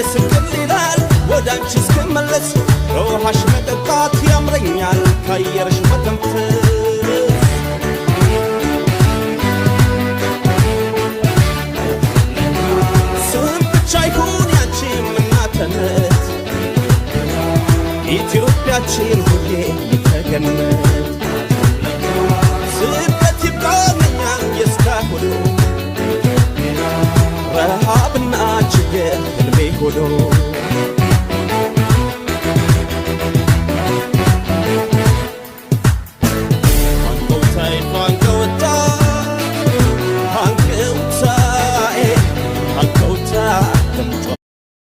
ስቅል ይላል ወዳንቺ እስክመለስ ከውሃሽ መጠጣት ያምረኛል ካየርሽ መተንፈስ ስም ብቻ ይሁን ያንቺም እናትነት ኢትዮጵያችን ሁሌ ተገነት ስደት ይብቃኛል የእስካሁኑ ረሃብና ችግር ህልሜ ሆኖ